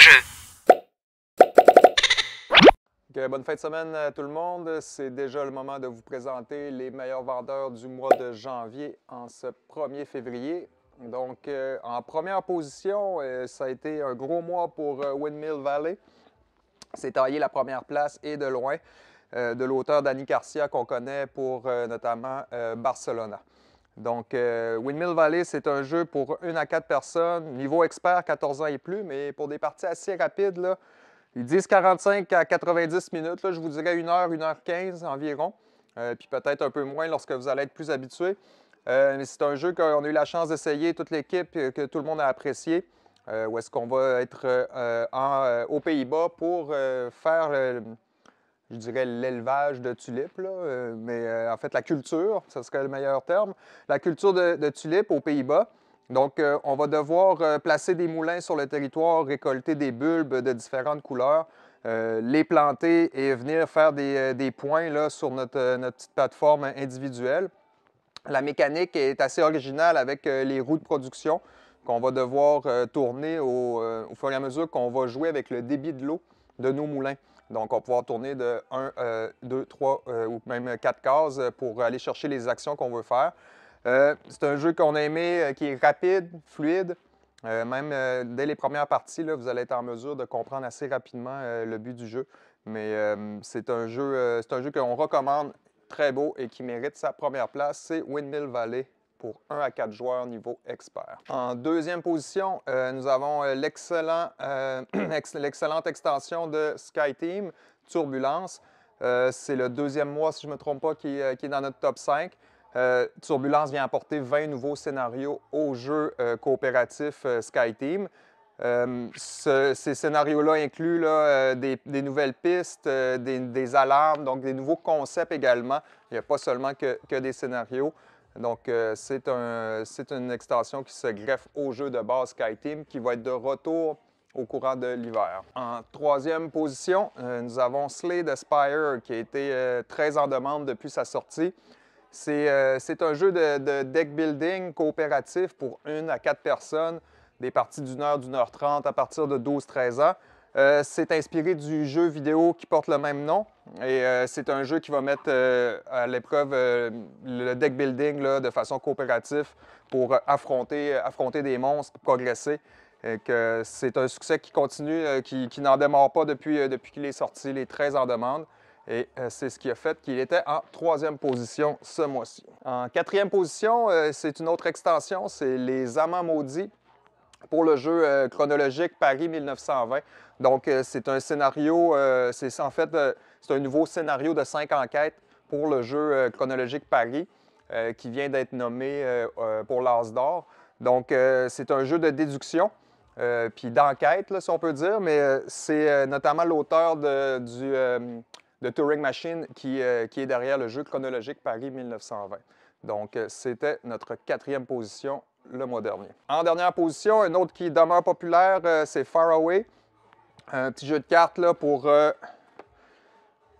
jeu. Bonne fin de semaine à tout le monde. C'est déjà le moment de vous présenter les meilleurs vendeurs du mois de janvier en ce 1er février. Donc, en première position, ça a été un gros mois pour Windmill Valley. C'est taillé la première place et de loin de l'auteur Dani Garcia qu'on connaît pour notamment Barcelona. Donc, Windmill Valley, c'est un jeu pour 1 à 4 personnes, niveau expert, 14 ans et plus, mais pour des parties assez rapides, là, ils disent 45 à 90 minutes, là, je vous dirais 1 heure, 1h15 environ, puis peut-être un peu moins lorsque vous allez être plus habitué. Mais c'est un jeu qu'on a eu la chance d'essayer, toute l'équipe, que tout le monde a apprécié, où est-ce qu'on va être aux Pays-Bas pour faire, je dirais, l'élevage de tulipes, là, mais en fait la culture, ce serait le meilleur terme, la culture de tulipes aux Pays-Bas. Donc, on va devoir placer des moulins sur le territoire, récolter des bulbes de différentes couleurs, les planter et venir faire des points là, sur notre petite plateforme individuelle. La mécanique est assez originale avec les roues de production qu'on va devoir tourner au fur et à mesure qu'on va jouer avec le débit de l'eau de nos moulins. Donc, on va pouvoir tourner de 1, 2, 3 ou même 4 cases pour aller chercher les actions qu'on veut faire. C'est un jeu qu'on a aimé, qui est rapide, fluide. Même dès les premières parties, là, vous allez être en mesure de comprendre assez rapidement le but du jeu. Mais c'est un jeu qu'on recommande, très beau et qui mérite sa première place. C'est Windmill Valley pour 1 à 4 joueurs niveau expert. En deuxième position, nous avons l'excellente extension de SkyTeam, Turbulence. C'est le deuxième mois, si je ne me trompe pas, qui est dans notre top 5. Turbulence vient apporter 20 nouveaux scénarios au jeu coopératif SkyTeam. Ces scénarios-là incluent là, des nouvelles pistes, des alarmes, donc des nouveaux concepts également. Il n'y a pas seulement que des scénarios. Donc, c'est une extension qui se greffe au jeu de base SkyTeam qui va être de retour au courant de l'hiver. En troisième position, nous avons Slay the Spire qui a été très en demande depuis sa sortie. C'est un jeu de deck building coopératif pour 1 à 4 personnes, des parties d'1 heure, d'1 heure 30 à partir de 12-13 ans. C'est inspiré du jeu vidéo qui porte le même nom et c'est un jeu qui va mettre à l'épreuve le deck building là, de façon coopérative pour affronter des monstres, pour progresser. C'est un succès qui continue, qui n'en démarre pas depuis qu'il est sorti, il est très en demande. Et c'est ce qui a fait qu'il était en 3e position ce mois-ci. En 4e position, c'est une autre extension, c'est les Amants maudits pour le jeu chronologique Paris 1920. Donc, c'est un scénario, c'est un nouveau scénario de 5 enquêtes pour le jeu chronologique Paris qui vient d'être nommé pour l'As d'or. Donc, c'est un jeu de déduction. Puis d'enquête, si on peut dire, mais c'est notamment l'auteur de Turing Machine qui est derrière le jeu chronologique Paris 1920. Donc, c'était notre 4e position le mois dernier. En dernière position, un autre qui demeure populaire, c'est Faraway. Un petit jeu de cartes là, pour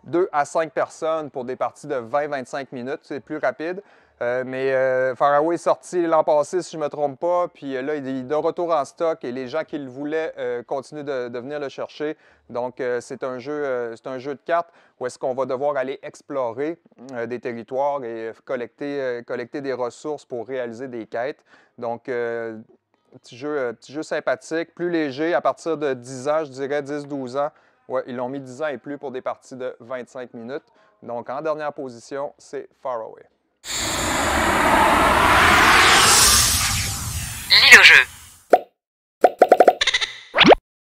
2 à 5 personnes pour des parties de 20-25 minutes. C'est plus rapide. Mais Faraway est sorti l'an passé, si je ne me trompe pas, puis là, il est de retour en stock et les gens qui le voulaient continuent de venir le chercher. Donc, c'est un jeu de cartes où est-ce qu'on va devoir aller explorer des territoires et collecter des ressources pour réaliser des quêtes. Donc, petit jeu sympathique, plus léger, à partir de 10 ans, je dirais 10-12 ans. Ouais, ils l'ont mis 10 ans et plus pour des parties de 25 minutes. Donc, en dernière position, c'est Faraway. Lis le jeu.